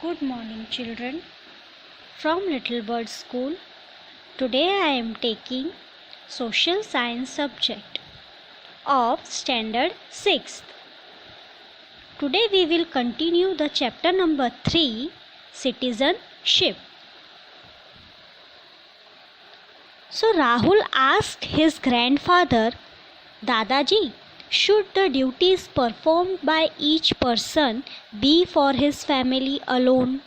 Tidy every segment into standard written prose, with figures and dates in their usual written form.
Good morning, children. From Little Bird School. Today I am taking Social Science subject of Standard 6th. Today we will continue the chapter number 3, Citizenship. So Rahul asked his grandfather, Dadaji, should the duties performed by each person be for his family alone?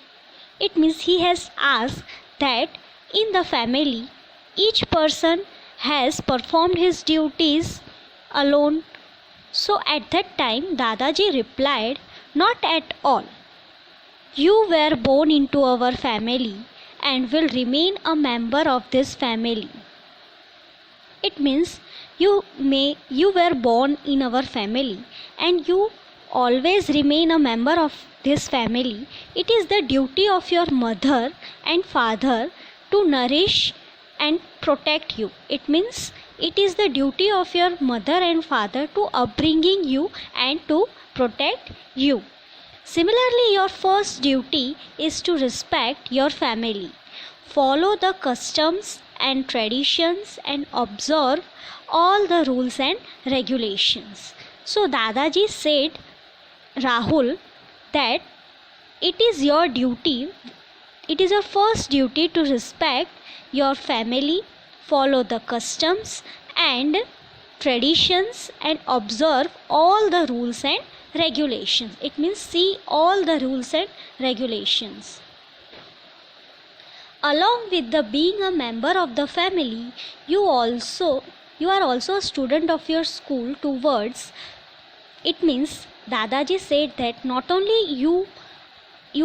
It means he has asked that in the family each person has performed his duties alone. So at that time Dadaji replied, not at all. You were born into our family and will remain a member of this family. It means you were born in our family and you always remain a member of this family. It is the duty of your mother and father to nourish and protect you. It means it is the duty of your mother and father to upbringing you and to protect you. Similarly, your first duty is to respect your family. Follow the customs and traditions and observe all the rules and regulations. So Dadaji said Rahul that it is your duty, it is your first duty to respect your family, follow the customs and traditions and observe all the rules and regulations. It means see all the rules and regulations. Along with the being a member of the family, you are also a student of your school towards. It means Dadaji said that not only you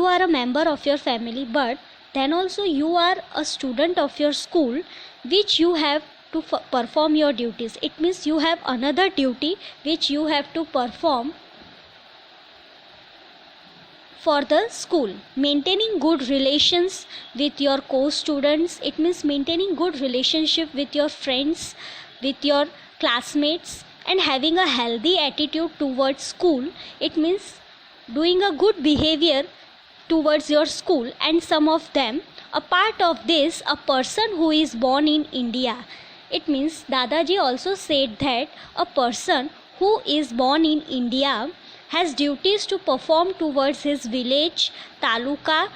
are a member of your family, but then also you are a student of your school, which you have to perform your duties. It means you have another duty which you have to perform for the school. Maintaining good relations with your co-students. It means maintaining good relationship with your friends, with your classmates, and having a healthy attitude towards school. It means doing a good behavior towards your school. And some of them, a part of this, a person who is born in India. It means Dadaji also said that a person who is born in India has duties to perform towards his village, taluka,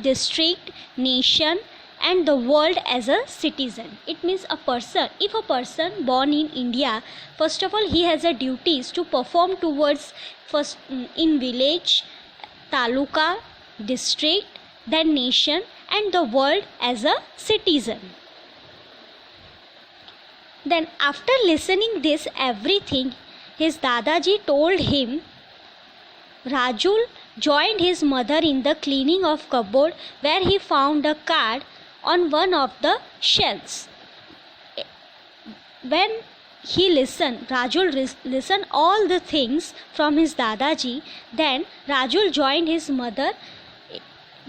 district, nation and the world as a citizen. It means if a person born in India, first of all he has a duties to perform towards first in village, taluka, district, then nation and the world as a citizen. Then after listening this everything, his Dadaji told him, Rajul joined his mother in the cleaning of cupboard where he found a card on one of the shelves. When he listened, Rajul listened all the things from his Dadaji. Then Rajul joined his mother.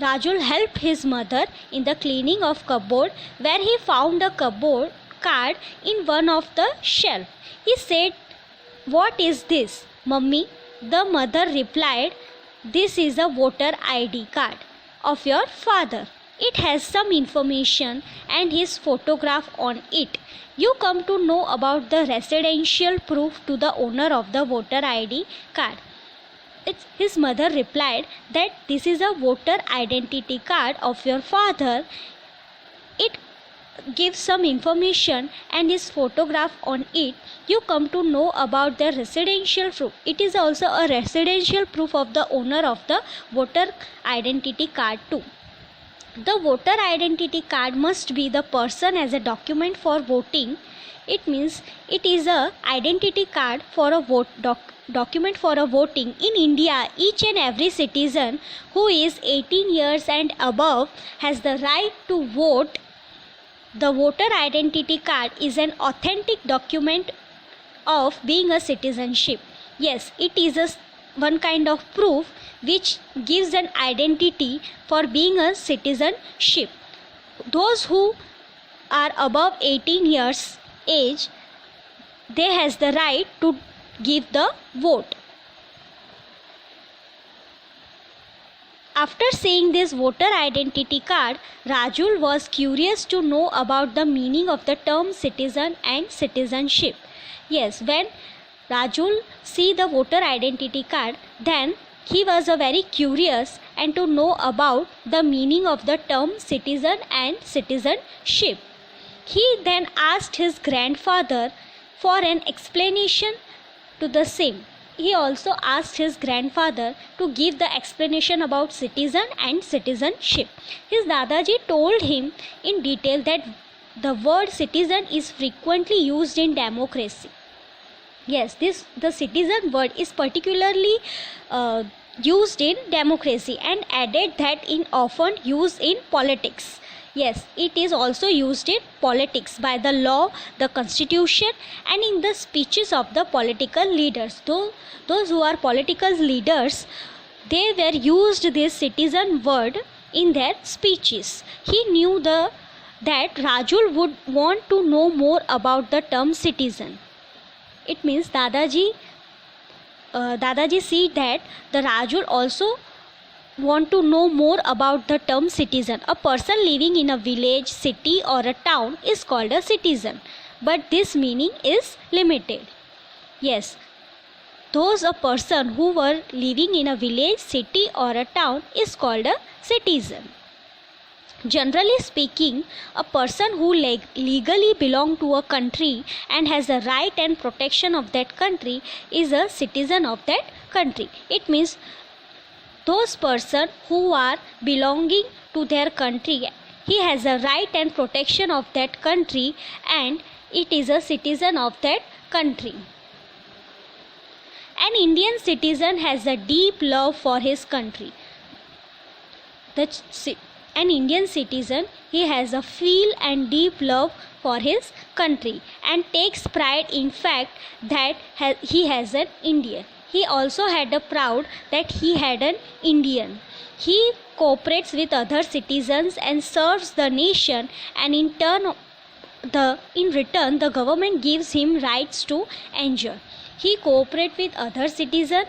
Rajul helped his mother in the cleaning of cupboard where he found a cupboard card in one of the shelf. He said, what is this, Mummy? The mother replied, this is a voter ID card of your father. It has some information and his photograph on it. You come to know about the residential proof to the owner of the voter ID card. His mother replied that this is a voter identity card of your father. It gives some information and his photograph on it. You come to know about the residential proof. It is also a residential proof of the owner of the voter identity card too. The voter identity card must be the person as a document for voting. It means it is a identity card for a document for a voting. In India, each and every citizen who is 18 years and above has the right to vote. The voter identity card is an authentic document of being a citizenship. Yes, it is one kind of proof which gives an identity for being a citizenship. Those who are above 18 years age, they has the right to give the vote. After seeing this voter identity card, Rajul was curious to know about the meaning of the term citizen and citizenship. Yes, when Rajul see the voter identity card, then he was very curious and to know about the meaning of the term citizen and citizenship. He then asked his grandfather for an explanation to the same. He also asked his grandfather to give the explanation about citizen and citizenship. His Dadaji told him in detail that the word citizen is frequently used in democracy. Yes, the citizen word is particularly used in democracy, and added that it often used in politics. Yes, it is also used in politics by the law, the constitution, and in the speeches of the political leaders. Those who are political leaders, they were used this citizen word in their speeches. He knew that Rajul would want to know more about the term citizen. It means Dadaji see that the Rajul also want to know more about the term citizen. A person living in a village, city or a town is called a citizen, but this meaning is limited. Yes, a person who were living in a village, city or a town is called a citizen. Generally speaking, a person who legally belongs to a country and has a right and protection of that country is a citizen of that country. It means those person who are belonging to their country, he has a right and protection of that country, and it is a citizen of that country. An Indian citizen has a deep love for his country. An Indian citizen, he has a feel and deep love for his country and takes pride in fact that he has an Indian. He also had a proud that he had an Indian. He cooperates with other citizens and serves the nation, and in return the government gives him rights to enjoy. He cooperates with other citizens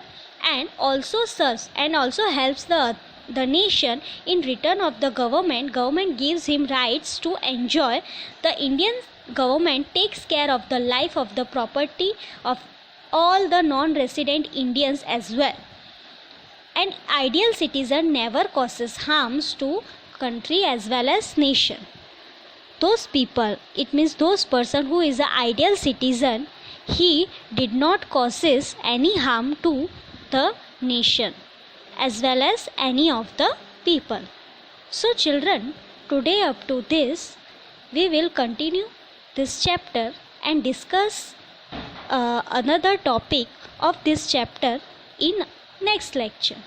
and also serves and also helps the nation. In return of the government gives him rights to enjoy. The Indian government takes care of the life of the property of all the non-resident Indians as well. An ideal citizen never causes harms to country as well as nation. Those people, it means those person who is an ideal citizen, he did not causes any harm to the nation as well as any of the people. So children, today up to this, we will continue this chapter and discuss another topic of this chapter in next lecture.